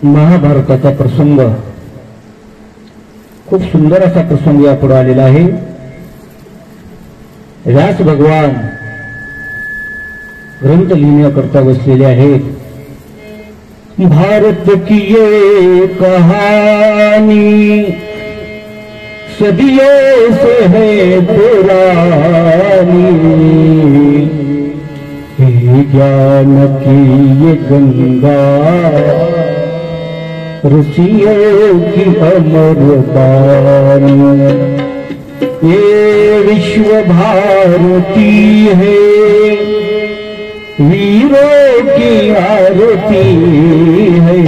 महाभारताचा प्रसंग खूप सुंदर असा प्रसंग यापुढे आलेला आहे। व्यास भगवान ग्रंथ लिहिण्याकरता बसलेले आहेत। भारत की ये कहानी सदियों से है पुरानी, हे ज्ञान की ये गंगा ऋषियों की अमर बानी, ये विश्व भारती है वीरों की आरती है,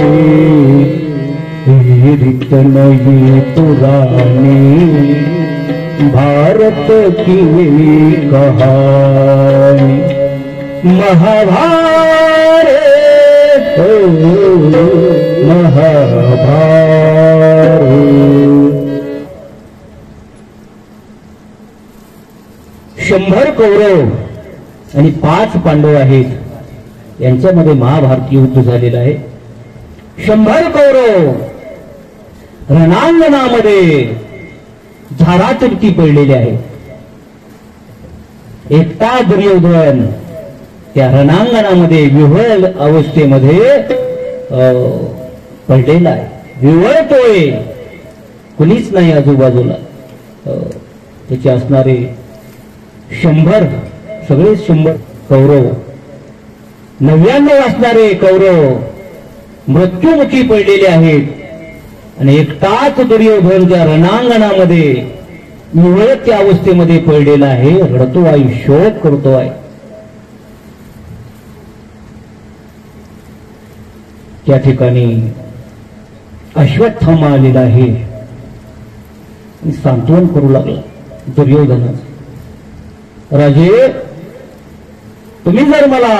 ये रीत नई पुरानी भारत की कहानी। महाभारत महाभारत। शंभर कौरव आणि 5 पांडव आहेत। यांच्यामध्ये महाभारत युद्ध झालेलं आहे। 100 कौरव रणांगणामध्ये झाडाचरती पडलेले आहेत। एकटा दुर्योधन त्या रणांगणामध्ये विव्हळ अवस्थेमध्ये पडलेला आहे। विव्हळतोय, कुणीच नाही आजूबाजूला। त्याचे असणारे 100 सगळे 100 कौरव, 99 असणारे कौरव मृत्युमुखी पडलेले आहेत आणि एकटाच दुर्योधन त्या रणांगणामध्ये विव्हळत्या अवस्थेमध्ये पडलेला आहे। रडतो आहे, शोक करतो आहे। त्या ठिकाणी अश्वत्थामा आलेला आहे आणि सांत्वन करू लागला दुर्योधनाचं। राजे, तुम्ही जर मला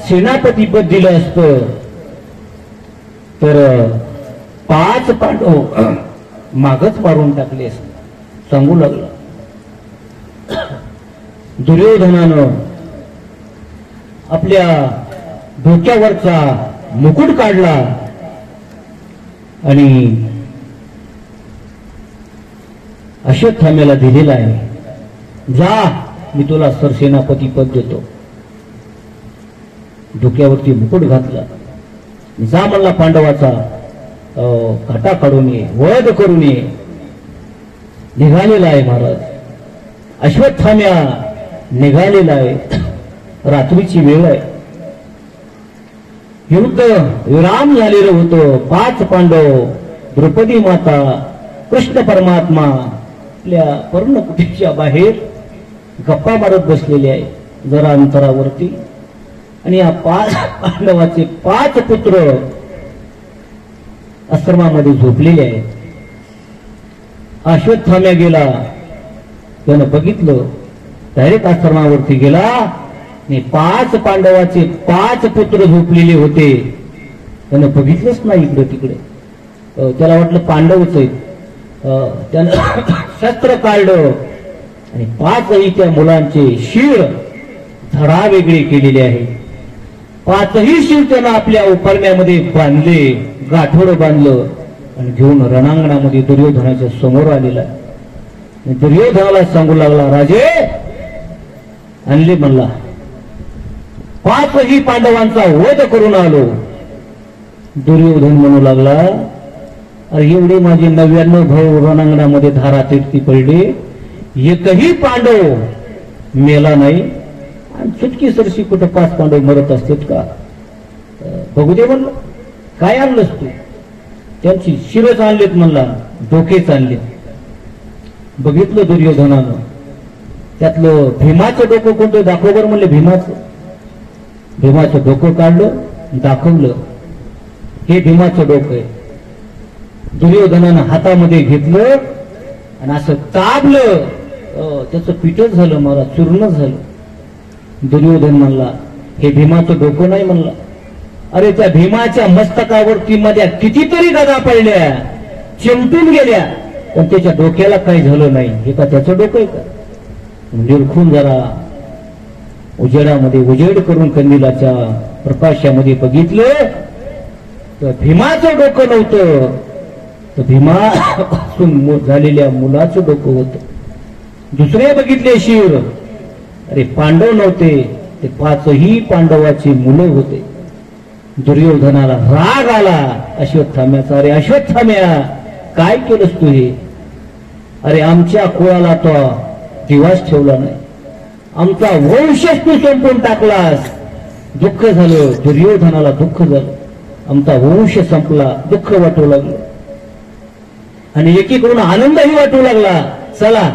सेनापती पद दिलं असतं तर 5 पांडव मागच मारून टाकले असते, सांगू लागला। दुर्योधनानं आपल्या डोक्यावरचा मुकुट काढला आणि अश्वत्थाम्याला दिलेला आहे। जा, मी तुला सरसेनापती पद देतो। डोक्यावरती मुकुट घातला। जा म्हणला, पांडवाचा काटा काढून ये, वध करून ये। निघालेला आहे महाराज। अश्वत्थाम्या निघालेला आहे। रात्रीची वेळ आहे। युद्ध विराम झालेलं होतं। 5 पांडव, द्रौपदी माता, कृष्ण परमात्मा आपल्या पर्णकुटीच्या बाहेर गप्पा मारत बसलेले आहे जरा अंतरावरती। आणि या 5 पांडवाचे 5 पुत्र आश्रमामध्ये झोपलेले आहेत। अश्वत्थाम्या गेला, त्यानं बघितलं, डायरेक्ट आश्रमावरती गेला आणि 5 पांडवाचे 5 पुत्र झोपलेले होते। त्यानं बघितलंच नाही इकडे तिकडे। त्याला वाटलं पांडवच आहेत। त्यानं शस्त्र काढलं आणि 5ही त्या मुलांचे शिर धडा वेगळे केलेले आहे। 5ही शिर त्यानं आपल्या उपरण्यामध्ये बांधले, गाठोडं बांधलं आणि घेऊन रणांगणामध्ये दुर्योधनाच्या समोर आलेला। दुर्योधनाला सांगू लागला, राजे आणले म्हणला, 5ही पांडवांचा वध करून आलो। दुर्योधन म्हणू लागला, अरे एवढे माझे 99 भाऊ रणांगणामध्ये धारातीर्थी पडले, एकही पांडव मेला नाही। आणि चुटकी सरशी कुठं 5 पांडव मरत असतात का? बघू दे म्हणलं, काय आणलंस तू? त्यांची शिरच आणलेत म्हणला, डोकेच आणलेत। बघितलं दुर्योधनानं, त्यातलं भीमाचं डोकं कोणतं दाखव बरं म्हणले। भीमाचं डोकं काढलं, दाखवलं, हे भीमाचं डोकं आहे। दुर्योधनानं हातामध्ये घेतलं आणि असं दाबलं, त्याचं पिठच झालं मला, चूर्ण झालं। दुर्योधन म्हणला, हे भीमाचं डोकं नाही म्हणला। अरे त्या भीमाच्या मस्तकावरती माझ्या कितीतरी गदा पडल्या, चिमटून गेल्या, पण त्याच्या डोक्याला काही झालं नाही। हे का त्याचं डोकं आहे का? निरखून जरा उजेडामध्ये उजेड करून कंदिलाच्या प्रकाशामध्ये बघितलं, तर भीमाचं डोकं नव्हतं, तर भीमापासून झालेल्या मुलाचं डोकं होतं. दुसरे बघितले शिव, अरे पांडव नव्हते, ते 5ही पांडवाची मुलं होते. दुर्योधनाला राग आला अश्वत्थाम्याचा. अरे अश्वत्थाम्या, काय केलंस तू हे? अरे आमच्या कुळाला तो दिवास ठेवला नाही, आमचा वंशच तू संपवून टाकलास. दुःख झालं दुर्योधनाला, दुःख झालं, आमचा वंश संपला, दुःख वाटू लागलं. आणि एकीकडून आनंदही वाटू लागला. चला,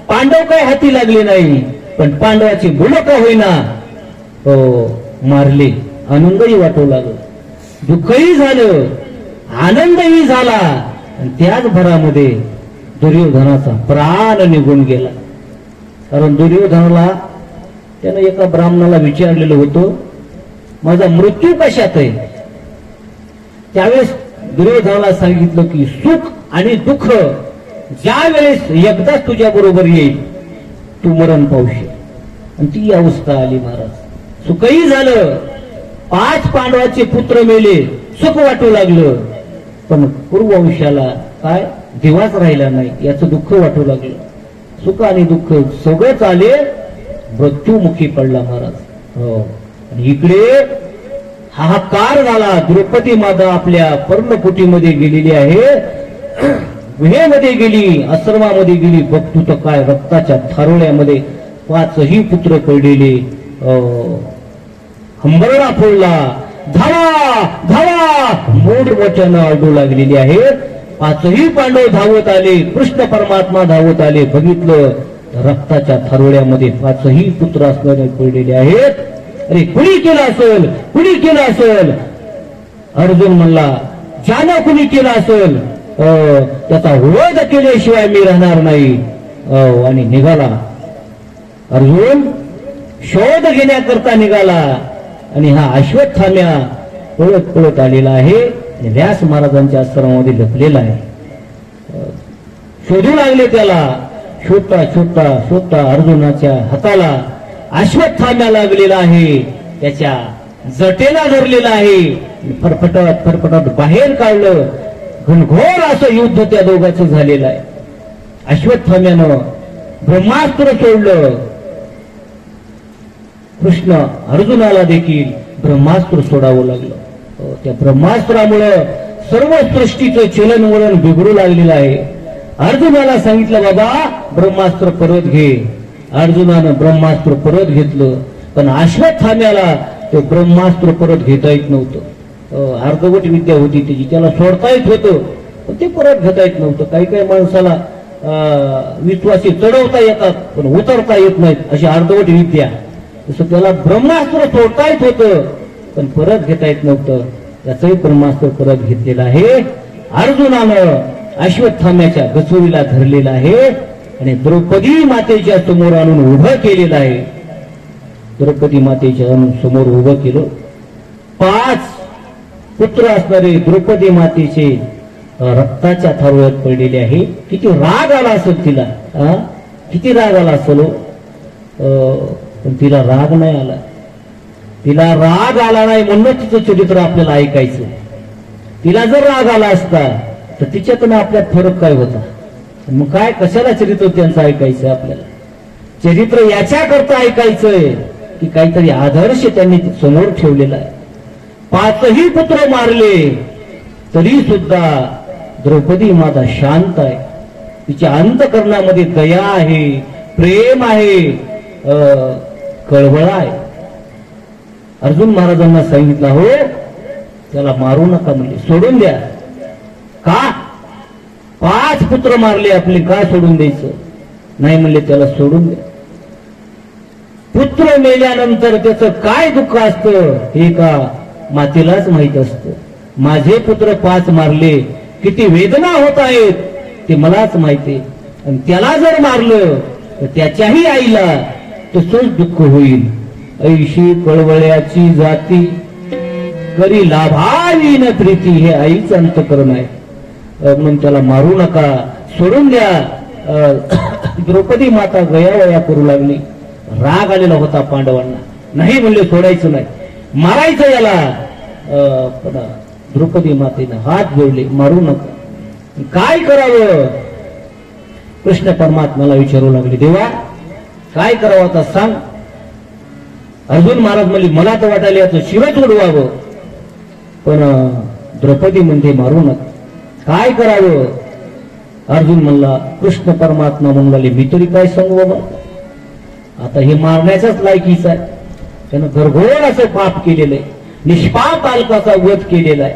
पांडव काय हाती लागले नाही, पण पांडवाची मुलं का होईना मारले. आनंदही वाटू लागला, दुःखही झालं, आनंदही झाला. आणि त्याच भरामध्ये दुर्योधनाचा प्राण निघून गेला. कारण दुर्योधनाला त्यानं एका ब्राह्मणाला विचारलेलं होतं, माझा मृत्यू कशात आहे? त्यावेळेस दुर्योधनाला सांगितलं की सुख आणि दुःख ज्या वेळेस एकदाच तुझ्या बरोबर येईल, तू मरण पावशील. आणि ती अवस्था आली महाराज. सुखही झालं, 5 पांडवाचे पुत्र मेले, सुख वाटू लागलं, पण कुरुवंशाला काय दिवाच राहिला नाही, याचं दुःख वाटू लागलं. सुख आणि दुःख सगळंच आले, मृत्यूमुखी पडला महाराज. हो, आणि इकडे हाहाकार झाला. द्रौपदी माता आपल्या पर्णकुटीमध्ये गेलेली आहे, गुहेमध्ये गेली, आश्रमामध्ये गेली. बघतो तर काय रक्ताच्या थारोळ्यामध्ये 5ही पुत्र पडलेले. हंबरडा फोडला, धावा धावा मोड वचन आडू लागलेली आहे. 5ही पांडव धावत आले, कृष्ण परमात्मा धावत आले. बघितलं रक्ताच्या थारोळ्यामध्ये 5ही पुत्र असणारे पडलेले आहेत. अरे कुणी केलं असेल, कुणी केलं असेल? अर्जुन म्हणला, ज्यानं कुणी केलं असेल त्याचा वध केल्याशिवाय मी राहणार नाही. आणि निघाला अर्जुन, शोध घेण्याकरता निघाला. आणि हा अश्वत्थाम्या पळत पळत आलेला आहे आणि व्यास महाराजांच्या आश्रमामध्ये लपलेला आहे. शोधू लागले त्याला. शोधता शोधता शोधता अर्जुनाच्या हाताला अश्वत्थाम्या लागलेला आहे, त्याच्या जटेला धरलेला आहे. फरफटत फरफटत बाहेर काढलं. घनघोर असं युद्ध त्या दोघांचं झालेलं आहे. अश्वत्थाम्यानं ब्रह्मास्त्र सोडलं. कृष्ण अर्जुनाला देखील ब्रह्मास्त्र सोडावं लागलं. त्या ब्रह्मास्त्रामुळं सर्व सृष्टीचं चलन वलन बिघडू लागलेलं आहे. अर्जुनाला सांगितलं, बाबा ब्रह्मास्त्र परत घे. अर्जुनानं ब्रह्मास्त्र परत घेतलं, पण अश्वत्थाम्याला ते ब्रह्मास्त्र परत घेता येत नव्हतं. अर्धवट विद्या होती त्याची, त्याला सोडता येत होतं पण ते परत घेता येत नव्हतं. काही काही माणसाला विश्वासी चढवता येतात पण उतरता येत नाहीत, अशी अर्धवट विद्या. तसं त्याला ब्रह्मास्त्र सोडता येत होतं पण परत घेता येत नव्हतं. त्याचंही ब्रह्मास्त्र परत घेतलेलं आहे. अर्जुनानं अश्वत्थाम्याच्या गचोरीला धरलेला आहे आणि द्रौपदी मातेच्या समोर आणून उभं केलेलं आहे. द्रौपदी मातेच्या समोर उभं केलं. 5 पुत्र असणारे द्रौपदी मातेचे रक्ताच्या थारोळ्यात पडलेले आहे. किती राग आला असेल तिला, किती राग आला असेल. पण तिला राग नाही आला. तिला राग आला नाही म्हणून तिचं चरित्र आपल्याला ऐकायचं. तिला जर राग आला असता तर तिच्यातून आपल्यात फरक काय होता? मग काय कशाला चरित्र त्यांचं ऐकायचं? आपल्याला चरित्र याच्याकरता ऐकायचंय की काहीतरी आदर्श त्यांनी समोर ठेवलेला आहे. 5ही पुत्र मारले तरी सुद्धा द्रौपदी माता शांत आहे. तिच्या अंतःकरणामध्ये दया आहे, प्रेम आहे, कळवळा आहे. अर्जुन महाराजांना सांगितलं, हो त्याला मारू नका, म्हणजे सोडून द्या. का? 5 पुत्र मारले आपले, का सोडून द्यायचं? नाही म्हणले, त्याला सोडून द्या. पुत्र मेल्यानंतर त्याचं काय दुःख असतं हे का मातेलाच माहित असतं. माझे पुत्र 5 मारले, किती वेदना होत आहेत ते मलाच माहिती. आणि त्याला जर मारलं तर त्याच्याही आईला तसंच दुःख होईल. ऐशी कळवळ्याची जाती करी लाभावी न प्रीती, हे आईच अंतकरण आहे. म्हणून त्याला मारू नका, सोडून द्या. द्रौपदी माता गयावया करू लागली. राग आलेला होता पांडवांना. नाही म्हणले, सोडायचं नाही, मारायचं याला. पण द्रौपदी मातेने हात जोडले, मारू नका. काय करावं? कृष्ण परमात्म्याला विचारू लागले, देवा काय करावं आता सांग. अर्जुन महाराज म्हणले, मला तर वाटायला याचं शिरच उडवावं, पण द्रौपदी म्हणते मारू नका. काय करावं? अर्जुन म्हणला, कृष्ण परमात्मा म्हणले, मी तरी काय सांगू बाबा, आता हे मारण्याच्याच लायकीच आहे. त्यानं घरघोर असं पाप केलेलं आहे, निष्पाप बालकाचा वध केलेला आहे,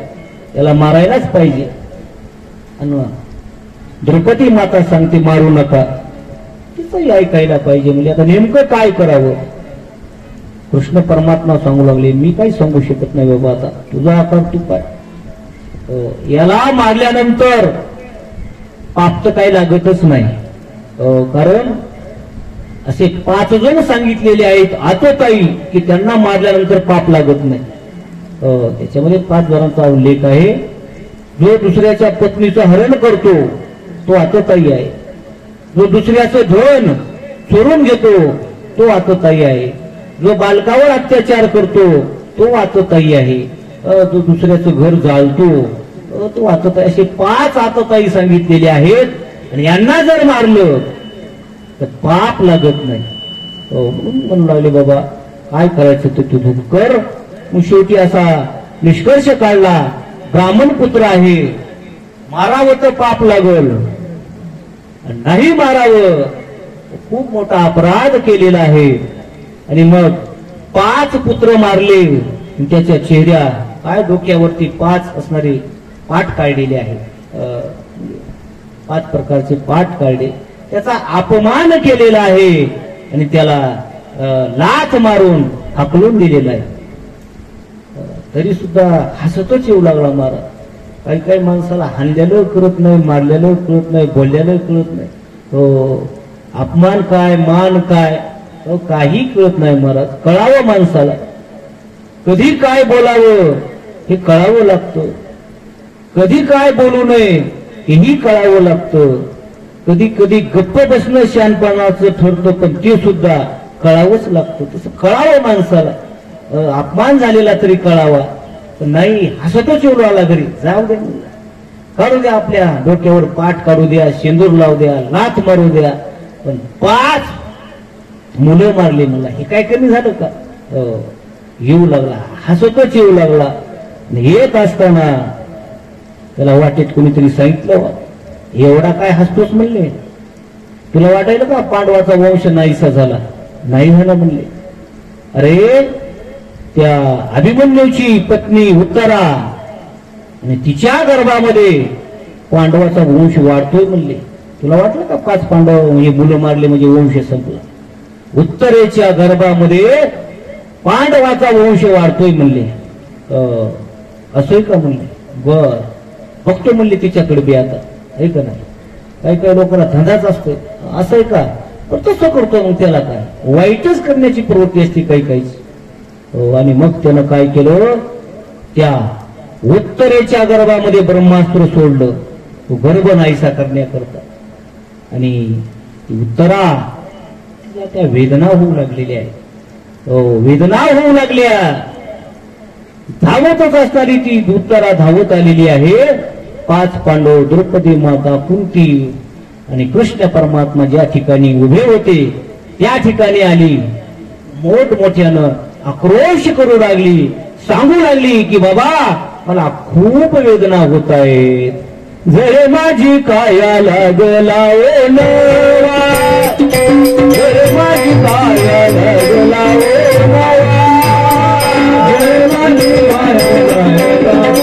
त्याला मारायलाच पाहिजे. आणि द्रौपदी माता सांगते मारू नका, तिचंही ऐकायला पाहिजे. म्हणजे आता नेमकं काय करावं? कृष्ण परमात्मा सांगू लागले, मी काही सांगू शकत नाही बाबा, आता तुझा आकार तू काय. याला मारल्यानंतर पाप तर काही लागतच नाही, कारण असे 5 जण सांगितलेले आहेत आतोताई की त्यांना मारल्यानंतर पाप लागत नाही. त्याच्यामध्ये 5 जणांचा उल्लेख आहे. जो दुसऱ्याच्या पत्नीचं हरण करतो तो आतोताई आहे, जो दुसऱ्याचं धन चोरून घेतो तो आतोताई आहे, जो बालकावर अत्याचार करतो तो आतोताई आहे, जो दुसऱ्याचं घर जाळतो तो आतोताई. असे 5 आतोताई सांगितलेले आहेत. आणि यांना जर मारलं तर पाप लागत नाही. म्हणून म्हणू लागले, बाबा काय करायचं ते तू कर. मग शेवटी असा निष्कर्ष काढला, ब्राह्मण पुत्र आहे, मारावं तर पाप लागल, नाही मारावं खूप मोठा अपराध केलेला आहे. आणि मग 5 पुत्र मारले. त्याच्या चेहऱ्या काय डोक्यावरती 5 असणारे पाठ काढलेले आहेत, 5 प्रकारचे पाठ काढले. त्याचा अपमान केलेला आहे आणि त्याला लाथ मारून हाकलून दिलेला आहे. तरी सुद्धा हसतच येऊ लागला महाराज. काही काही माणसाला हाणलेलं कळत नाही, मारलेलं कळत नाही, बोललेलं कळत नाही, अपमान काय मान काय काही कळत नाही महाराज. कळावं माणसाला, कधी काय बोलावं हे कळावं लागतं, कधी काय बोलू नये हेही कळावं लागतं. कधी कधी गप्प बसणं शहाणपणाचं ठरतं, पण ते सुद्धा कळावंच लागतं. तसं कळावं माणसाला. अपमान झालेला तरी कळावा, पण नाही हसतच येऊ लागला घरी. जाऊ दे, काढू द्या, आपल्या डोक्यावर पाठ काढू द्या, शेंदूर लावू द्या, लाथ मारू द्या, पण 5 मुलं मारली मला, हे काय कमी झालं का? येऊ लागला, हसतच येऊ लागला. येत असताना त्याला वाटेत कोणीतरी सांगितलं, एवढा काय हसतोस म्हणले, तुला वाटायला का पांडवाचा वंश नाहीसा झाला? नाही झाला म्हणले. अरे त्या अभिमन्यूची पत्नी उत्तरा आणि तिच्या गर्भामध्ये पांडवाचा वंश वाढतोय म्हणले. तुला वाटलं का 5 पांडव म्हणजे मुलं मारले म्हणजे वंश संपला? उत्तरेच्या गर्भामध्ये पांडवाचा वंश वाढतोय म्हणले. असंय का म्हणले? बर बघतो म्हणले तिच्याकडे बी आता, आहे का नाही? काही काही लोकांना धंदाच असतोय, असंय का? पण तसं करतो मग त्याला काय, वाईटच करण्याची प्रवृत्ती असते काही काहीच. आणि मग त्यानं काय केलं, त्या उत्तरेच्या गर्भामध्ये ब्रह्मास्त्र सोडलं, तो गर्भ नाहीसा करण्याकरता. आणि उत्तरा त्या वेदना होऊ लागलेल्या आहेत, वेदना होऊ लागल्या. धावतच असणारी ती उत्तरा धावत आलेली आहे. 5 पांडव, द्रौपदी माता, कुंती आणि कृष्ण परमात्मा ज्या ठिकाणी उभे होते त्या ठिकाणी आली. मोठमोठ्यानं आक्रोश करू लागली, सांगू लागली की बाबा मला खूप वेदना होत आहेत. जरे माझी काया लागला ओ नवा, जरे माझी काया लागला ओ नवा, जरे माझी काया लागला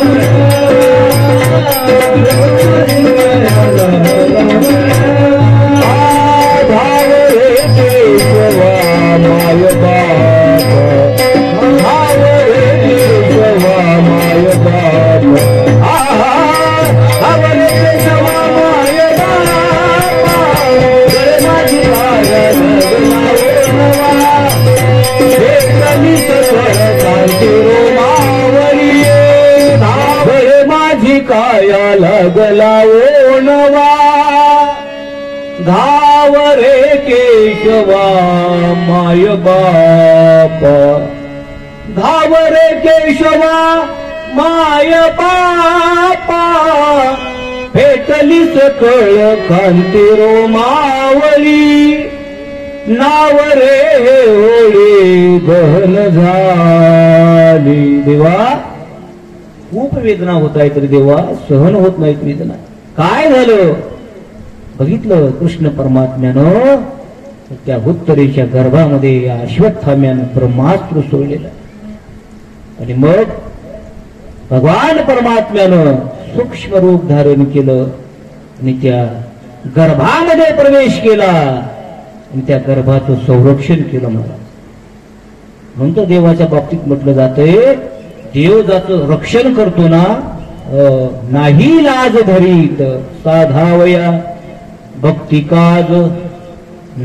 काया लागला ओ नवा, धाव रे केशवा माय बाप, धाव रे केशवा माय बापा भेटली सकळ कांती रोमावळी नाव रे होळी गहन झाली. देवा खूप वेदना होत आहे तरी देवा सहन होत नाहीत वेदना. काय झालं बघितलं कृष्ण परमात्म्यानं त्या उत्तरेच्या गर्भामध्ये या अश्वत्थाम्यानं ब्रह्मास्त्र सोडलेलं आणि मग भगवान परमात्म्यानं सूक्ष्म रूप धारण केलं आणि त्या गर्भामध्ये प्रवेश केला आणि त्या गर्भाचं संरक्षण केलं. मला म्हणून तर देवाच्या बाबतीत म्हटलं जातंय देव ज्याचं रक्षण करतो ना नाही लाज धरीत साधावया भक्ती काज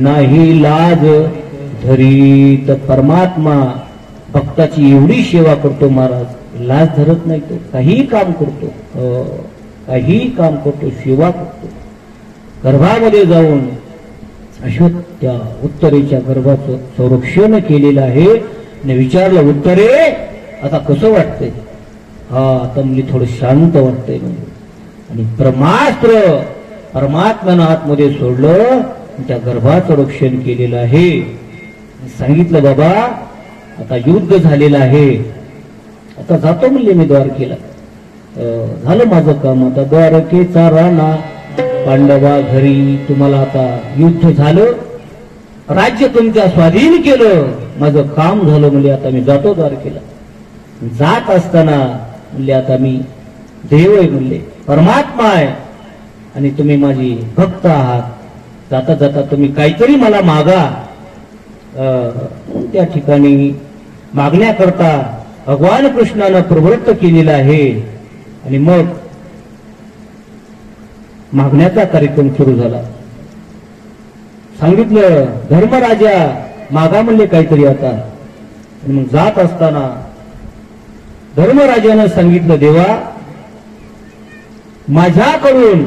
नाही लाज धरीत. परमात्मा भक्ताची एवढी सेवा करतो महाराज लाज धरत नाही. तो काही काम करतो काही काम करतो सेवा करतो. गर्भामध्ये जाऊन त्या उत्तरेच्या गर्भाचं संरक्षण केलेलं आहे. आणि विचारलं उत्तरे आता कसं वाटतंय. हा आता म्हणजे थोडं शांत वाटतंय म्हणजे. आणि ब्रह्मास्त्र परमात्म्यानं आतमध्ये सोडलं त्या गर्भाचं रक्षण केलेलं आहे. सांगितलं बाबा आता युद्ध झालेलं आहे आता जातो म्हणले मी द्वारकेला. झालं माझं काम आता द्वारकेचा राणा पांडवा घरी. तुम्हाला आता युद्ध झालं राज्य तुमच्या स्वाधीन केलं माझं काम झालं म्हणजे आता मी जातो द्वारकेला. जात असताना म्हणले आता मी देव आहे म्हणले परमात्मा आहे आणि तुम्ही माझी भक्त आहात. जाता जाता तुम्ही काहीतरी मला मागा. त्या ठिकाणी मागण्याकरता भगवान कृष्णानं प्रवृत्त केलेला आहे. आणि मग मागण्याचा कार्यक्रम सुरू झाला. सांगितलं धर्मराजा मागा म्हणले काहीतरी आता. आणि मग जात असताना धर्मराजानं सांगितलं देवा माझ्याकडून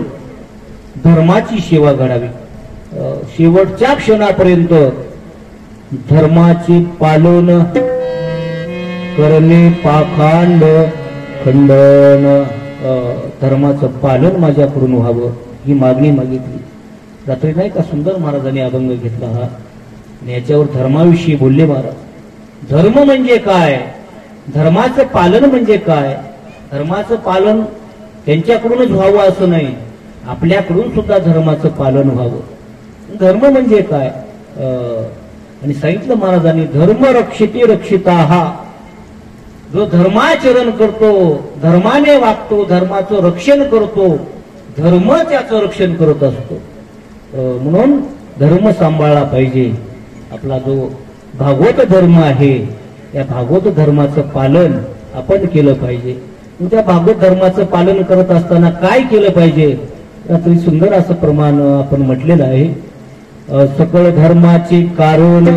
धर्माची सेवा घडावी. शेवटच्या क्षणापर्यंत धर्माचे पालन करणे पाखांड खंडन धर्माचं पालन माझ्याकडून व्हावं ही मागणी मागितली. रात्री नाही का सुंदर महाराजांनी अभंग घेतला हा आणि याच्यावर धर्माविषयी बोलले महाराज. धर्म म्हणजे काय धर्माचं पालन म्हणजे काय. धर्माचं पालन त्यांच्याकडूनच व्हावं असं नाही आपल्याकडून सुद्धा धर्माचं पालन व्हावं. धर्म म्हणजे काय आणि सांगितलं महाराजांनी धर्म रक्षिते रक्षिता हा जो धर्माचरण करतो धर्माने वागतो धर्माचं रक्षण करतो धर्म त्याचं रक्षण करत असतो. म्हणून धर्म सांभाळला पाहिजे. आपला जो भागवत धर्म आहे या भागवत धर्माचं पालन आपण केलं पाहिजे. त्या भागवत धर्माचं पालन करत असताना काय केलं पाहिजे तरी सुंदर असं प्रमाण आपण म्हटलेलं आहे. सकळ धर्माचे कारण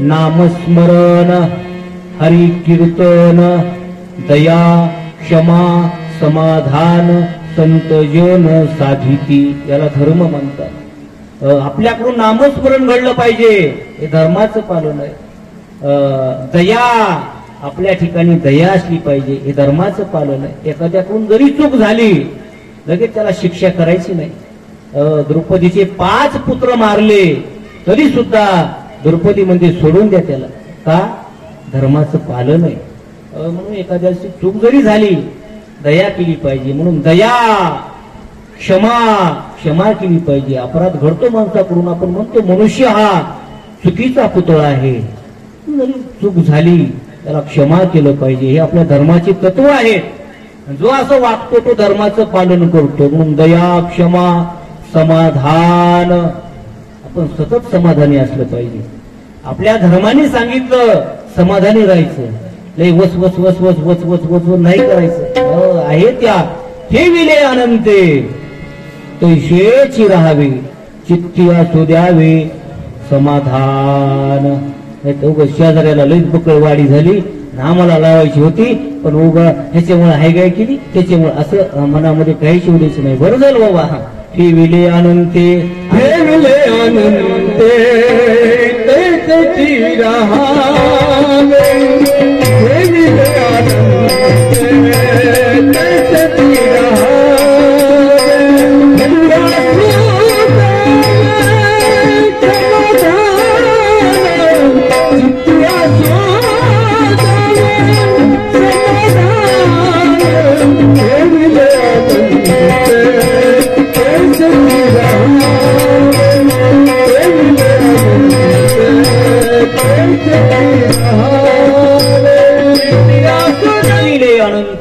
नामस्मरण हरि कीर्तन दया क्षमा समाधान संतजन साधिती याला धर्म म्हणतात. आपल्याकडून नामस्मरण घडलं पाहिजे हे धर्माचं पालन आहे. दया आपल्या ठिकाणी दया असली पाहिजे हे धर्माचं पालन आहे. एखाद्याकडून जरी चूक झाली लगेच त्याला शिक्षा करायची नाही. द्रौपदीचे 5 पुत्र मारले तरी सुद्धा द्रौपदी म्हणजे सोडून द्या त्याला का धर्माचं पालन आहे. म्हणून एखाद्याची चूक जरी झाली दया केली पाहिजे. म्हणून दया क्षमा केली पाहिजे. अपराध घडतो माणसाकडून आपण म्हणतो मनुष्य हा चुकीचा पुतळा आहे. जरी चूक झाली त्याला क्षमा केलं पाहिजे. हे आपल्या धर्माचे तत्व आहेत. जो असं वागतो तो धर्माचं पालन करतो. म्हणून दया क्षमा समाधान आपण सतत समाधानी असलं पाहिजे. आपल्या धर्माने सांगितलं समाधानी राहायचं लय वस वस वस वस वस वस वस नाही करायचं. आहे त्या ठेविले अनंते तैसेची राहावे चित्ती असू द्यावे समाधान. शेजाऱ्याला लईच बकळवाडी झाली आम्हाला लावायची होती पण उगा ह्याच्यामुळे हाय गाय केली त्याच्यामुळे असं मनामध्ये काही शिवलेच नाही. बरं झालं बाबा ठेविले अनंते ठेविले अनंते तैसेची राहावे ठेविले अनंते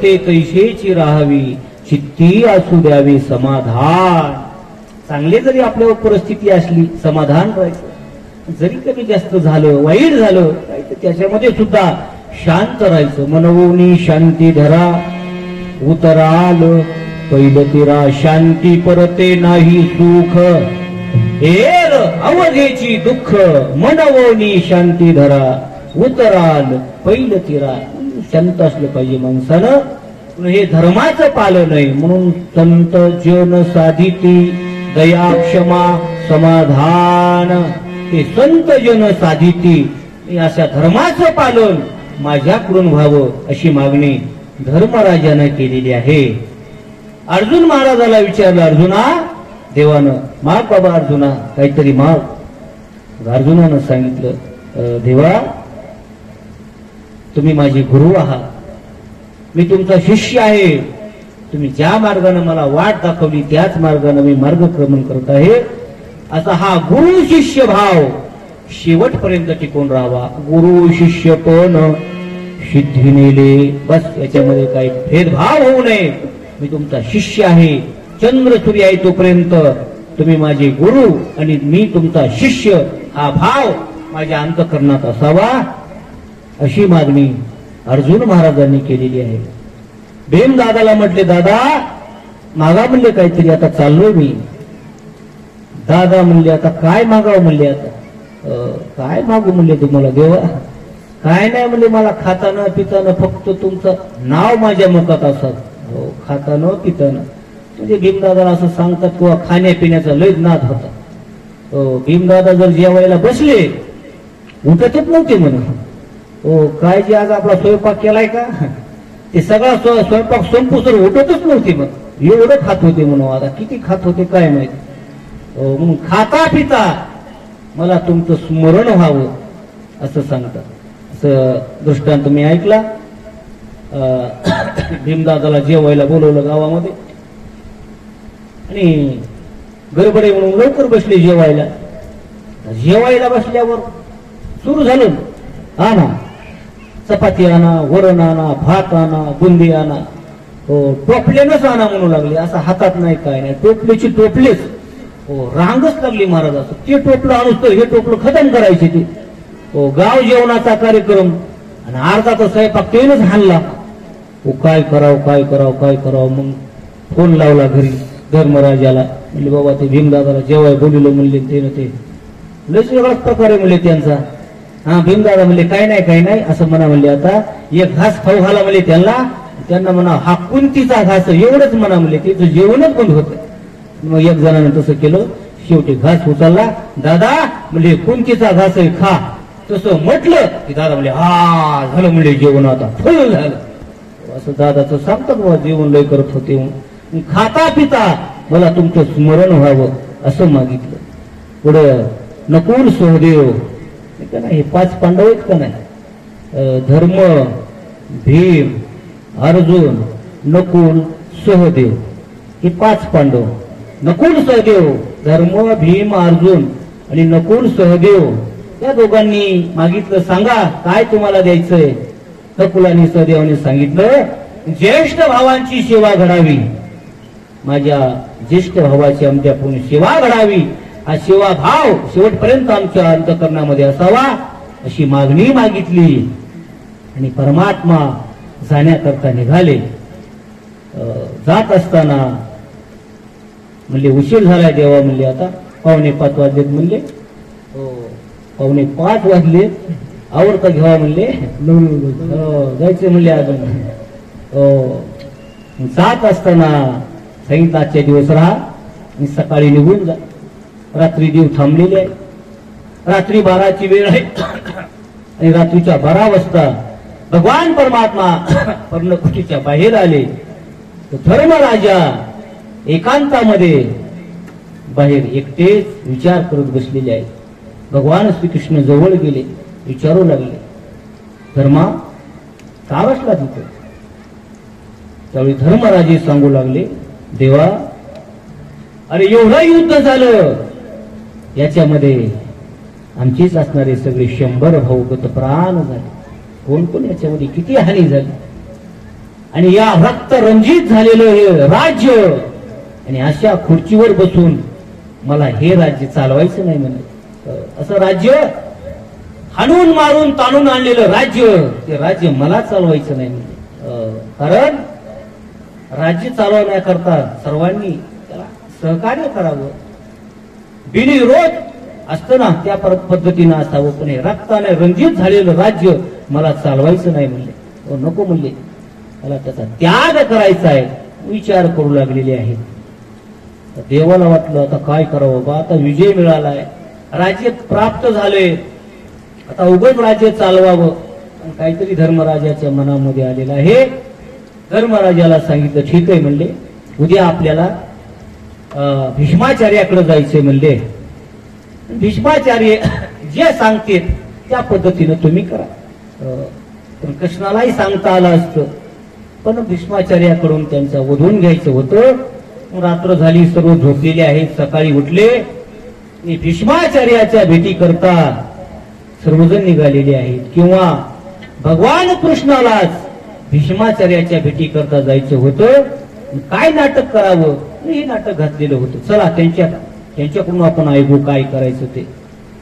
दे तैसेची राहावी, चित्ती असू द्यावे समाधान. चांगले जरी आपल्यावर परिस्थिती असली समाधान राहायचं, जरी कमी जास्त झालं वाईट झालं काय तर त्याच्यामध्ये सुद्धा शांत राहायचं. मनवोनी शांती धरा उतराल पहिलं तिरा, शांती परते नाही सुख एर अवघेची दुःख. मनवोनी शांती धरा उतराल पहिलं तिरा. शांत असलं पाहिजे माणसानं. हे धर्माचं पालन आहे म्हणून संत जन साधिती दया क्षमा समाधान. ते संत जन साधिती अशा धर्माचं पालन माझ्याकडून व्हावं अशी मागणी धर्मराजाने केलेली आहे. अर्जुन महाराजाला विचारलं, अर्जुना देवानं माग बाबा अर्जुना काहीतरी माग. अर्जुनानं सांगितलं, देवा तुम्ही माझे गुरु आहात, मी तुमचा शिष्य आहे, तुम्ही ज्या मार्गाने मला वाट दाखवली त्याच मार्गाने मी मार्गक्रमण करत आहे. असा हा गुरु शिष्य भाव शेवटपर्यंत टिकून राहावा. गुरु शिष्य पण सिद्धी नेले, बस याच्यामध्ये काही भेदभाव होऊ नये. मी तुमचा शिष्य आहे, चंद्र सूर्य आहे तोपर्यंत तुम्ही माझे गुरु आणि मी तुमचा शिष्य, हा भाव माझ्या अंतःकरणात असावा अशी मागणी अर्जुन महाराजांनी केलेली आहे. भीमदादाला म्हटले, दादा मागा म्हणले काहीतरी, आता चाललोय मी. दादा म्हणले, आता काय मागावं म्हणले, आता काय मागू म्हणले तुम्हाला देवा. काय नाही म्हणले, मला खाताना पिताना फक्त तुमचं नाव माझ्या मुखात असत. हो, खाताना पिताना म्हणजे भीमदादाला असं सांगतात किंवा खाण्यापिण्याचा लय नाद होता. भीमदादा जर जेवायला बसले उठतच नव्हते म्हणून. हो, काय जे आज आपला स्वयंपाक केलाय का ते सगळा स्वयंपाक संपूसर उठतच नव्हते मग, एवढं खात होते म्हणून. आता किती खात होते काय माहिती. म्हणून खाता पिता मला तुमचं स्मरण व्हावं असं सांगतात. असं दृष्टांत मी ऐकला. भीमदादाला जेवायला बोलवलं गावामध्ये आणि गडबडे म्हणून लवकर बसले जेवायला. जेवायला बसल्यावर सुरू झालं, आणा चपाती आणा, वरण आणा, भात आणा, बुंदी आणा. हो, टोपलेनच आणा म्हणू लागले. असं हातात नाही काय नाही, टोपलेची टोपलेच. हो, रांगच लागली महाराजाचं. ते टोपलं आणूच तर हे टोपलं खतम करायचे ते. हो, गाव जेवणाचा कार्यक्रम आणि अर्धा तर स्वयंपाक तेनच हाणला. हो, काय करावं काय करावं काय करावं. मग फोन लावला घरी धर्मराजाला. म्हणले, बाबा ते भीमदादाला जेवाय बोलवलं म्हणले, ते लयच वेगळाच प्रकारे म्हणले त्यांचा. हा, भीमदादा म्हणले, काय नाही असं म्हणा म्हणले. आता एक घास खाऊ घाला म्हणले त्यांना म्हणा, हा कुंतीचा घास एवढंच म्हणा म्हणले. त्याचं जेवणच बंद होत. मग एक जणांनी तसं केलं. शेवटी घास उचलला. दादा म्हणजे कुंतीचा घास आहे, खा. तसं म्हटलं की दादा म्हणले, हा झालं म्हणले जेवण, आता फुल झालं. असं दादाचं सांगतात बाबा, जेवण लय करत होते. खाता पिता मला तुमचं स्मरण व्हावं असं मागितलं. पुढं नकुल सहदेव का नाही, हे 5 पांडव आहेत का नाही, धर्म भीम अर्जुन नकुल सहदेव, हे 5 पांडव. नकुल सहदेव, धर्म भीम अर्जुन आणि नकुल सहदेव या दोघांनी मागितलं, सांगा काय तुम्हाला द्यायचंय. नकुलांनी सहदेवाने सांगितलं, ज्येष्ठ भावांची सेवा घडावी, माझ्या ज्येष्ठ भावाची आमच्याकडून सेवा घडावी. हा सेवा भाव शेवटपर्यंत आमच्या अंतःकरणामध्ये असावा अशी मागणी मागितली. आणि परमात्मा जाण्याकरता निघाले. जात असताना म्हणले, उशीर झालाय देवा म्हणले, आता 4:45 वाजलेत म्हणले. हो, 4:45 वाजले, आवडता घ्यावा म्हणले, जायचे म्हणले अजून. जात असताना सांगितलं, आजच्या दिवस राहा आणि सकाळी निघून जा. रात्री देव थांबलेले आहे. रात्री 12ची वेळ आहे आणि रात्रीच्या 12 वाजता भगवान परमात्मा पर्णकुटीच्या बाहेर आले. धर्मराजा एकांतामध्ये बाहेर एकटेच विचार करत बसलेले आहेत. भगवान श्रीकृष्ण जवळ गेले, विचारू लागले, धर्मा का बसला तिथे. त्यावेळी धर्मराजे सांगू लागले, देवा अरे एवढं युद्ध झालं, याच्यामध्ये आमचीच असणारे सगळे 100 भाऊ गत प्राण झाले. कोण कोण याच्यामध्ये किती हानी झाली. आणि या रक्त रंजित झालेलं हे राज्य आणि अशा खुर्चीवर बसून मला हे राज्य चालवायचं नाही म्हणे. असं राज्य हाणून मारून ताणून आणलेलं राज्य, ते राज्य मला चालवायचं नाही म्हणे. कारण राज्य चालवण्याकरता सर्वांनी त्याला सहकार्य करावं, बिनविरोध असतं ना त्या पद्धतीनं असावं. पण रक्ताने रंजित झालेलं राज्य मला चालवायचं नाही म्हणले. नको म्हणले, मला त्याचा त्याग करायचा आहे. विचार करू लागलेले आहे. देवाला वाटलं आता काय करावं बा, आता विजय मिळालाय, राज्य प्राप्त झाले, आता उगाच राज्य चालवावं. पण काहीतरी धर्मराजाच्या मनामध्ये आलेलं आहे. धर्मराजाला सांगितलं ठीक आहे म्हणले, उद्या आपल्याला भीष्माचार्याकडे जायचे म्हणले. भीष्माचार्य जे सांगते त्या पद्धतीनं तुम्ही करा. पण कृष्णालाही सांगता आलं असतं, पण भीष्माचार्याकडून त्यांचा वधून घ्यायचं होतं. रात्र झाली, सर्व झोपलेले आहेत. सकाळी उठले, भीष्माचार्याच्या भेटी करता सर्वजण निघालेले आहेत. किंवा भगवान कृष्णालाच भीष्माचार्याच्या भेटी करता जायचं होतं. काय नाटक करावं हे नाटक घातलेलं होतं. चला त्यांच्याकडून आपण ऐकू काय करायचं ते.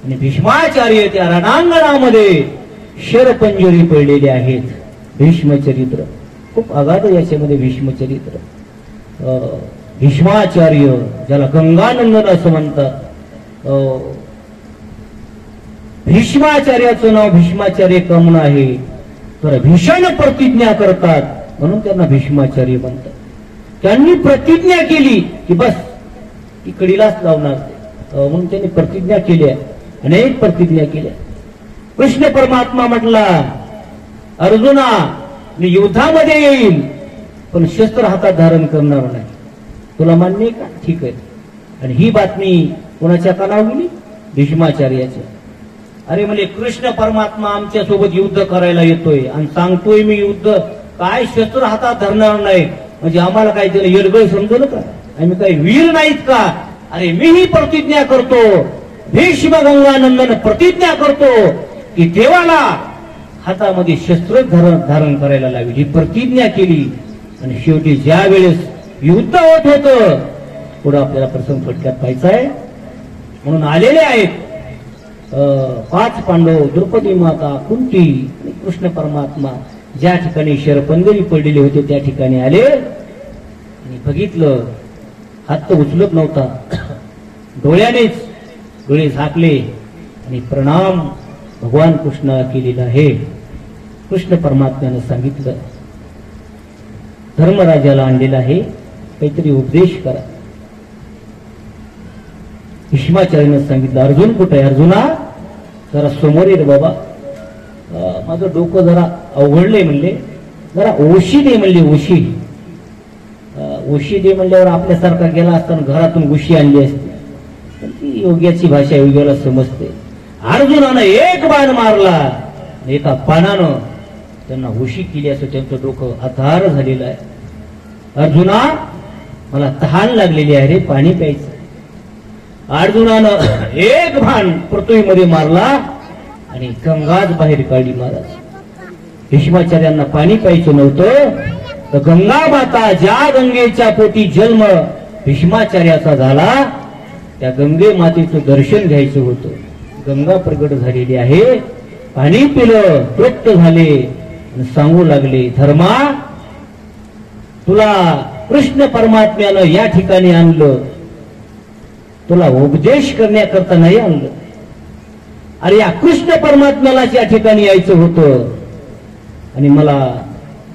आणि भीष्माचार्य त्या रणांगणामध्ये शरपंजरी पडलेले आहेत. भीष्मचरित्र खूप अगाध याच्यामध्ये. भीष्मचरित्र भीष्माचार्य ज्याला गंगानंदन असं म्हणतात. भीष्माचार्याचं नाव भीष्माचार्य का म्हणून आहे, तर भीषण प्रतिज्ञा करतात म्हणून त्यांना भीष्माचार्य म्हणतात. त्यांनी प्रतिज्ञा केली की बस ती कडीलाच लावणार म्हणून त्यांनी प्रतिज्ञा केल्या, अनेक प्रतिज्ञा केल्या. कृष्ण परमात्मा म्हटला, अर्जुना मी युद्धामध्ये येईल पण शस्त्र हातात धारण करणार नाही. तुला मान्य आहे का? ठीक आहे. आणि ही बातमी कोणाच्या कानावर गेली? भीष्माचार्याच्या. अरे म्हणजे कृष्ण परमात्मा आमच्या सोबत युद्ध करायला येतोय आणि सांगतोय मी युद्ध काय शस्त्र हातात धरणार नाही, म्हणजे आम्हाला काय त्याला येडगळ समजलं का? आम्ही काही वीर नाहीत का? अरे मीही प्रतिज्ञा करतो, भीष्म गंगानंदन प्रतिज्ञा करतो की देवाला हातामध्ये शस्त्र धारण करायला लावी. ही प्रतिज्ञा केली. आणि शेवटी ज्या वेळेस युद्ध होत होतं, पुढे आपल्याला प्रसंग फटक्यात पाहायचा आहे म्हणून आलेले आहेत 5 पांडव, द्रौपदी माता, कुंती आणि कृष्ण परमात्मा ज्या ठिकाणी शरपंजरी पडलेले होते त्या ठिकाणी आले. आणि बघितलं, हात तर उचलत नव्हता, डोळ्यानेच डोळे झाकले आणि प्रणाम भगवान कृष्णाला केलेला आहे. कृष्ण परमात्म्यानं सांगितलं, धर्मराजाला आणलेला आहे, काहीतरी उपदेश करा. भीष्माचार्यानं सांगितलं, अर्जुन कुठे आहे? अर्जुना जरा समोर ये बाबा, माझं डोकं जरा अवघडले म्हणले, जरा ओशी दे म्हणले. ओशी दे म्हणल्यावर आपल्यासारखा गेला असताना घरातून उशी आणली असती, पण ती योग्याची भाषा योग्याला समजते. अर्जुनानं एक बाण मारला, एका बाणानं त्यांना उशी केली असं त्यांचं डोकं आधार झालेलं आहे. अर्जुना मला तहान लागलेली आहे रे, पाणी प्यायचं. अर्जुनानं एक बाण पृथ्वीमध्ये मारला आणि गंगाच बाहेर काढली. महाराज भीष्माचार्यांना पाणी प्यायचं नव्हतं, तर गंगा माता ज्या गंगेच्या पोटी जन्म भीष्माचार्याचा झाला त्या गंगे मातेचं दर्शन घ्यायचं होतं. गंगा प्रगट झालेली आहे. पाणी पिलं, तृप्त झाले आणि सांगू लागले, धर्मा तुला कृष्ण परमात्म्यानं या ठिकाणी आणलं, तुला उपदेश करण्याकरता नाही आणलं. अरे या कृष्ण परमात्म्याला या ठिकाणी यायचं होतं आणि मला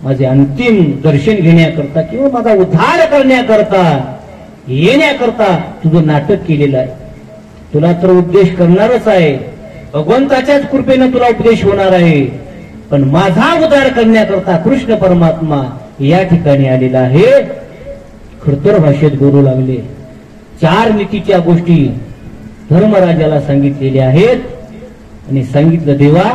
माझे अंतिम दर्शन घेण्याकरता किंवा माझा उद्धार करण्याकरता येण्याकरता तुझं नाटक केलेलं आहे. तुला तर उपदेश करणारच आहे, भगवंताच्याच कृपेनं तुला उपदेश होणार आहे, पण माझा उद्धार करण्याकरता कृष्ण परमात्मा या ठिकाणी आलेला आहे. खडतर भाषेत बोलू लागले. 4 नीतीच्या गोष्टी धर्मराजाला सांगितलेल्या आहेत आणि सांगितलं, देवा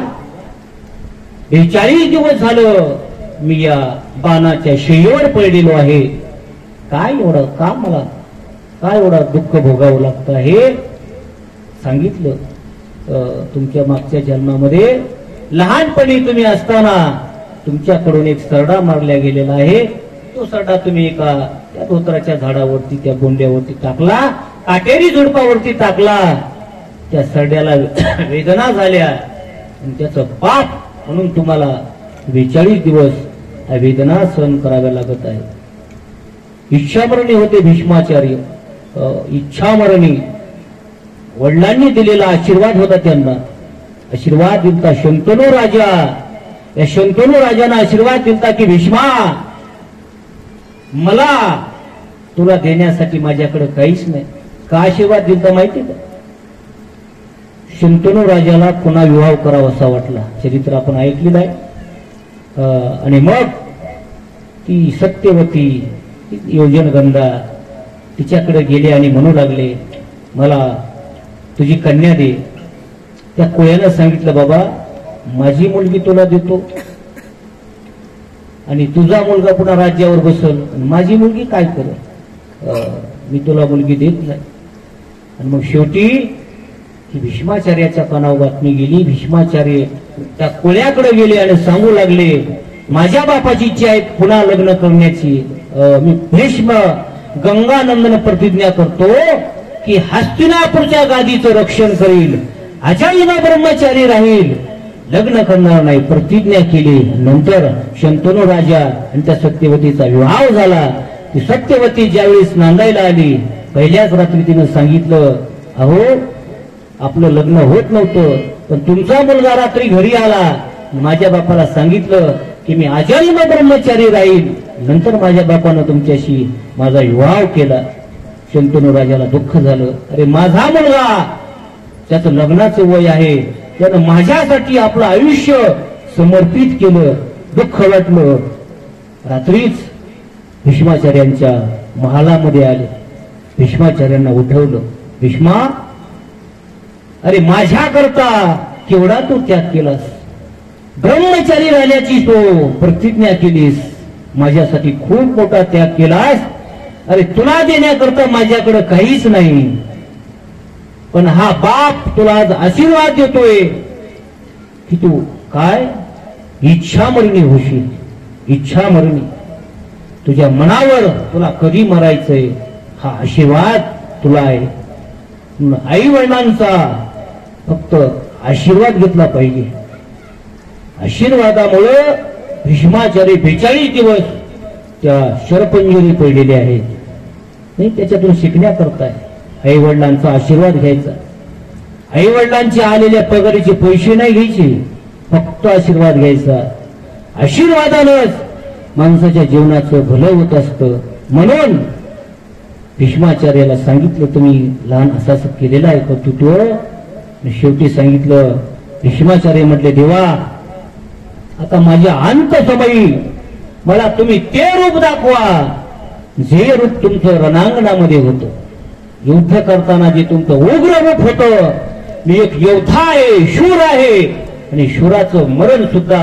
42 दिवस झालं मी या बाणाच्या शय्येवर पडलेलो आहे. काय एवढं का मला काय एवढं दुःख भोगावं लागतं आहे? सांगितलं तुमच्या मागच्या जन्मामध्ये लहानपणी तुम्ही असताना तुमच्याकडून एक सरडा मारला गेलेला आहे. तो सरडा तुम्ही एका त्या धोत्राच्या झाडावरती त्या गोंड्यावरती टाकला, काटेरी झुडपावरती टाकला. त्या सरड्याला वेदना झाल्या आणि त्याचं पाप म्हणून तुम्हाला 42 दिवस वेदना सहन कराव्या लागत आहे. इच्छामरणी होते भीष्माचार्य. इच्छामरणी वडिलांनी दिलेला आशीर्वाद होता. त्यांना आशीर्वाद दिलता शंतनू राजा. या शंतनू राजाने आशीर्वाद दिलता की भीष्मा, मला तुला देण्यासाठी माझ्याकडे काहीच नाही. का आशीर्वाद दिलता माहिती का? शंतनू राजाला पुन्हा विवाह करावा असा वाटला. चरित्र आपण ऐकलेलं आहे. आणि मग ती सत्यवती योजनगंधा तिच्याकडे गेले आणि म्हणू लागले, मला तुझी कन्या दे. त्या कोयानं सांगितलं, बाबा माझी मुलगी तुला देतो आणि तुझा मुलगा पुन्हा राज्यावर बसल, माझी मुलगी काय करत, मी तुला मुलगी देत नाही. आणि मग शेवटी की भीष्माचार्याच्या कानावर बातमी गेली. भीष्माचार्य त्या कोळ्याकडे गेले आणि सांगू लागले, माझ्या बापाची इच्छा आहे पुन्हा लग्न करण्याची. मी भीष्म गंगानंदन प्रतिज्ञा करतो की हस्तिनापूरच्या गादीचं रक्षण करील, अजन्म ब्रह्मचारी राहील, लग्न करणार नाही. प्रतिज्ञा केली. नंतर शंतनू राजा आणि त्या सत्यवतीचा विवाह झाला. ती सत्यवती ज्यावेळेस नांदायला आली, पहिल्याच रात्री तिनं सांगितलं, अहो आपलं लग्न होत नव्हतं, पण तुमचा मुलगा रात्री घरी आला, माझ्या बापाला सांगितलं की मी अजन्म ब्रह्मचारी राहील. नंतर माझ्या बापानं तुमच्याशी माझा विवाह केला. शंतनू राजाला दुःख झालं. अरे माझा मुलगा, त्याचं लग्नाचं वय आहे, त्यानं माझ्यासाठी आपलं आयुष्य समर्पित केलं. दुःख वाटलं. रात्रीच भीष्माचार्यांच्या महालामध्ये आले. भीष्माचार्यांना उठवलं, भीष्मा, अरे माझ्याकरता केवढा तू त्याग केलास, ब्रह्मचारी राहिल्याची तो प्रतिज्ञा केलीस, माझ्यासाठी खूप मोठा त्याग केलास. अरे तुला देण्याकरता माझ्याकडे काहीच नाही, पण हा बाप तुला आज आशीर्वाद देतोय की तू काय इच्छामरणी होशील. इच्छामरणी, तुझ्या मनावर तुला कधी मरायचंय हा आशीर्वाद तुला आहे. आई वडिलांचा फक्त आशीर्वाद घेतला पाहिजे. आशीर्वादामुळे भीष्माचार्य 42 दिवस त्या शरपंजरी पडलेले आहेत. नाही, त्याच्यातून शिकण्याकरता आई वडिलांचा आशीर्वाद घ्यायचा. आई वडिलांचे आलेल्या पगारीचे पैसे नाही घ्यायचे, फक्त आशीर्वाद घ्यायचा. आशीर्वादानंच माणसाच्या जीवनाचं भलं होत असतं. म्हणून भीष्माचार्याला सांगितलं, तुम्ही लहान असं केलेलं आहे कर्तृत्व. शेवटी सांगितलं, भीष्माचार्य म्हटले, देवा आता माझ्या अंत समयी मला तुम्ही ते रूप दाखवा जे रूप तुमचं रणांगणामध्ये होतं. युद्ध करताना जे तुमचं उग्र रूप होतं. मी एक योद्धा आहे, शूर आहे, आणि शूराचं मरण सुद्धा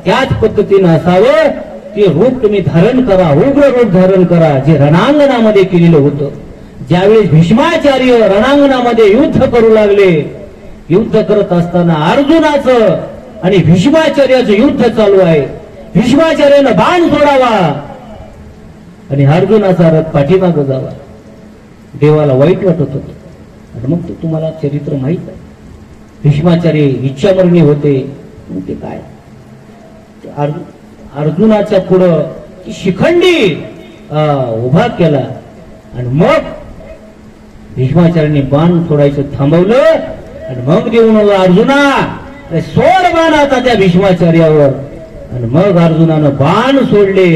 त्याच पद्धतीनं असावं. ते रूप तुम्ही धारण करा, उग्र रूप धारण करा जे रणांगणामध्ये केलेलं होतं. ज्यावेळेस भीष्माचार्य रणांगणामध्ये युद्ध करू लागले, युद्ध करत असताना अर्जुनाचं आणि भीष्माचार्याचं युद्ध चालू आहे. भीष्माचार्यानं बाण सोडावा आणि अर्जुनाचा रथ पाठीमागं जावा. देवाला वाईट वाटत होतं. आणि मग ते तुम्हाला चरित्र माहित आहे. भीष्माचार्य इच्छामरणी होते. ते काय, अर्जुनाच्या पुढं शिखंडी उभा केला आणि मग भीष्माचार्याने बाण सोडायचं थांबवलं आणि मग देऊन अर्जुना सोड बाण आता त्या भीष्माचार्यावर. आणि मग अर्जुनानं बाण सोडले.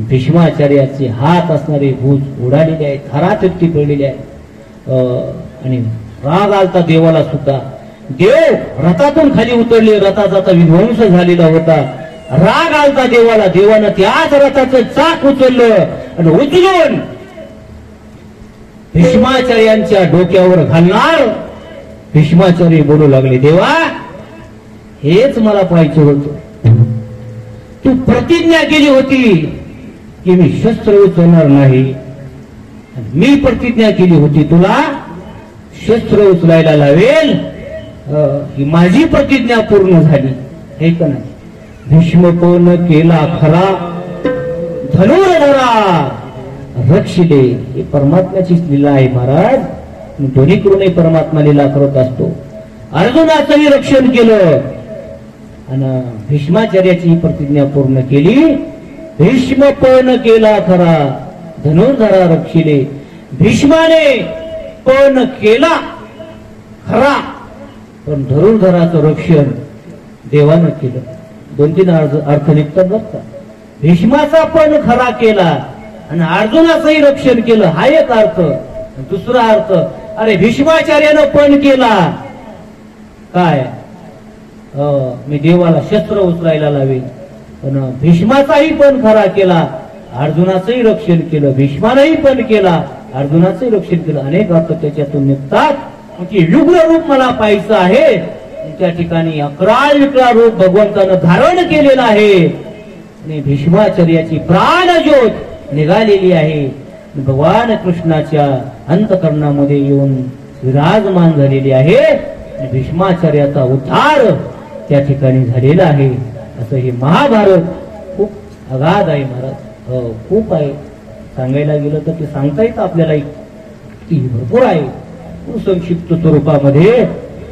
भीष्माचार्याचे हात असणारे भूज उडालेले आहेत, थराथरती पडलेले आहेत. आणि राग आलता देवाला सुद्धा. देव रथातून खाली उतरले, रथाचा आता विध्वंस झालेला होता. राग आलता देवाला. देवानं त्याच रथाचं चाक उचललं आणि उचलून भीष्माचार्यांच्या डोक्यावर घालणार. भीष्माचार्य बोलू लागले, देवा हेच मला पाहिजे होतं. तू प्रतिज्ञा केली होती की मी शस्त्र उचलणार नाही. मी प्रतिज्ञा केली होती तुला शस्त्र उचलायला लावेल. ही माझी प्रतिज्ञा पूर्ण झाली, हे का नाही? भीष्मकोन केला खरा धनुर्धरा रक्षिले. ही परमात्म्याचीच लीला आहे महाराज. दोन्ही करूनही परमात्मा लीला करत असतो. अर्जुनाचंही रक्षण केलं आणि भीष्माचार्याची प्रतिज्ञा पूर्ण केली. भीष्मपण केला खरा धनुर्धरा रक्षिले. भीष्माने पण केला खरा, पण धनुर्धराचं रक्षण देवानं केलं. 2-3 अर्थ निघतात बरं का. भीष्माचा पण खरा केला आणि अर्जुनाचंही रक्षण केलं, हा एक अर्थ. दुसरा अर्थ, अरे भीष्माचार्यानं पण केला काय, मी देवाला शस्त्र उचलायला लावेल. पण भीष्माचाही पण खरा केला, अर्जुनाचंही रक्षण केलं. भीष्मानंही पण केला, अर्जुनाचंही रक्षण केलं. अनेक अर्थ त्याच्यातून निघतात. म्हणजे युग्र रूप मला पाहायचं आहे. त्या ठिकाणी अकराळ विकराळ रूप भगवंतानं धारण केलेलं आहे आणि भीष्माचार्याची प्राणज्योत निघालेली आहे. भगवान कृष्णाच्या अंतःकरणामध्ये येऊन विराजमान झालेली आहे. भीष्माचार्याचा उद्धार त्या ठिकाणी झालेला आहे. असं हे महाभारत खूप अगाध आहे महाराज. खूप आहे. सांगायला गेलं तर ते सांगता येतं आपल्याला, ती भरपूर आहे. संक्षिप्त स्वरूपामध्ये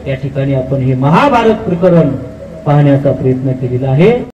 या ठिकाणी आपण हे महाभारत प्रकरण पाहण्याचा प्रयत्न केलेला आहे.